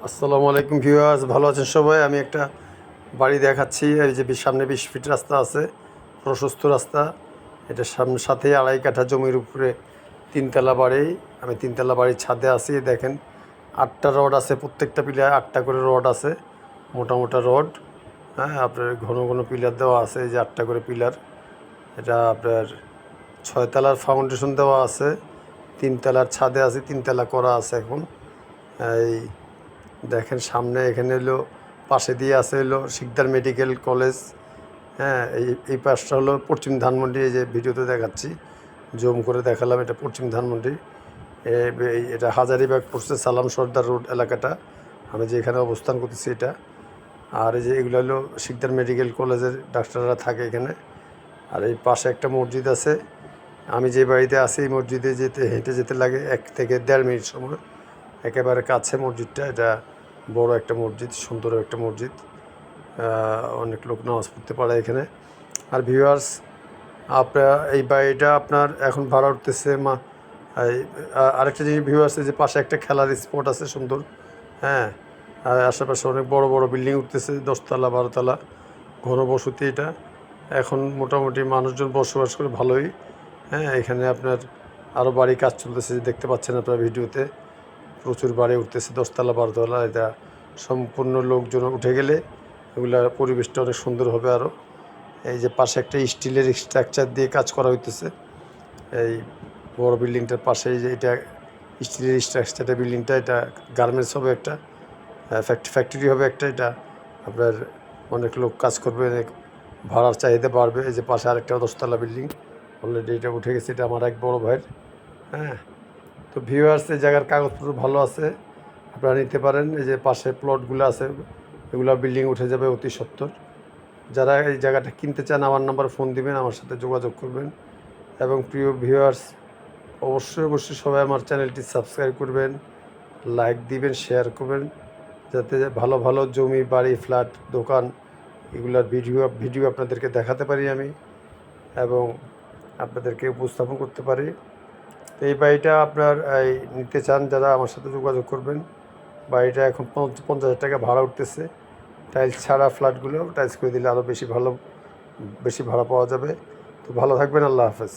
আসসালামু আলাইকুম ভিউয়ার্স, ভালো আছেন সবাই। আমি একটা বাড়ি দেখাচ্ছি। এই যে সামনে 20 ফিট রাস্তা আছে, প্রশস্ত রাস্তা। এটা সাথেই 2.5 কাঠা জমির উপরে 3 তলা বাড়ি। আমি 3 তলা বাড়ির ছাদে আছি। দেখেন 8টা রড আছে, প্রত্যেকটা পিলার 8টা করে রড আছে, মোটা মোটা রড। হ্যাঁ, আপনার ঘন ঘন পিলার দেওয়া আছে, এই যে 8টা করে পিলার। এটা আপনার 6 তলার ফাউন্ডেশন দেওয়া আছে, 3 তলার ছাদে আছে, 3 তলা করা আছে এখন। এই দেখেন সামনে এখানে হলো, পাশে দিয়ে আছে হলো শিকদার মেডিকেল কলেজ। হ্যাঁ, এই পাশটা হলো পশ্চিম ধানমন্ডি। এই যে ভিডিওতে দেখাচ্ছি, জুম করে দেখালাম, এটা পশ্চিম ধানমন্ডি। এটা হাজারিবাগ পড়ছে, সালাম সর্দার রোড এলাকাটা, আমি যে এখানে অবস্থান করতেছি এটা। আর এই যে এগুলো হলো শিকদার মেডিকেল কলেজের ডাক্তাররা থাকে এখানে। আর এই পাশে একটা মসজিদ আছে। আমি যে বাড়িতে আছি এই মসজিদে হেঁটে যেতে লাগে 1 থেকে 1.5 মিনিট সময়। একেবারে কাছে মসজিদটা। এটা বড় একটা মসজিদ, সুন্দর একটা মসজিদ। অনেক লোক নামাজ পড়তে পারে এখানে। আর ভিউয়ার্স, আপনার এই বাড়িটা আপনার এখন ভাড়া উঠতেছে আরেকটা জিনিস ভিউয়ার্স, যে পাশে একটা খেলার স্পট আছে সুন্দর। হ্যাঁ, আর আশেপাশে অনেক বড় বড় বিল্ডিং উঠতেছে, 10 তলা 12 তলা ঘনবসতি এটা। এখন মোটামুটি মানুষজন বসবাস করে ভালোই। হ্যাঁ, এখানে আপনার আরও বাড়ি কাজ চলতেছে, দেখতে পাচ্ছেন আপনার ভিডিওতে। প্রচুর বাড়ি উঠতেছে, 10 তলা 12 তলা। এটা সম্পূর্ণ লোকজন উঠে গেলে এগুলার পরিবেশটা অনেক সুন্দর হবে আরও। এই যে পাশে একটা স্টিলের স্ট্রাকচার দিয়ে কাজ করা হইতেছে এই বড় বিল্ডিংটার পাশে। যে এটা স্টিলের স্ট্রাকচারটা বিল্ডিংটা, এটা গার্মেন্টস হবে একটা, ফ্যাক্টরি হবে একটা। এটা আপনার অনেক লোক কাজ করবে, অনেক ভাড়ার চাহিদা বাড়বে। এই যে পাশে আরেকটা 10 তলা বিল্ডিং অলরেডি এটা উঠে গেছে, এটা আমার এক বড় ভাইয়ের। হ্যাঁ, তো ভিউয়ার্স, এই জায়গার কাগজপত্র ভালো আছে, আপনারা নিতে পারেন। এই যে পাশে প্লটগুলো আছে, এগুলো বিল্ডিং উঠে যাবে অতি সত্বর। যারা এই জায়গাটা কিনতে চান আমার নাম্বার ফোন দিবেন, আমার সাথে যোগাযোগ করবেন। এবং প্রিয় ভিউয়ার্স, অবশ্যই অবশ্যই সবাই আমার চ্যানেলটি সাবস্ক্রাইব করবেন, লাইক দিবেন, শেয়ার করবেন, যাতে ভালো ভালো জমি, বাড়ি, ফ্ল্যাট, দোকান এগুলোর ভিডিও আপনাদেরকে দেখাতে পারি আমি, এবং আপনাদেরকে উপস্থাপন করতে পারি। তো এই বাড়িটা আপনার নিতে চান যারা, আমার সাথে যোগাযোগ করবেন। বাড়িটা এখন 50,000 টাকা ভাড়া উঠতেছে। টাইলস ছাড়া ফ্ল্যাটগুলো টাইলস করে দিলে আরও বেশি ভালো, বেশি ভাড়া পাওয়া যাবে। তো ভালো থাকবেন, আল্লাহ হাফেজ।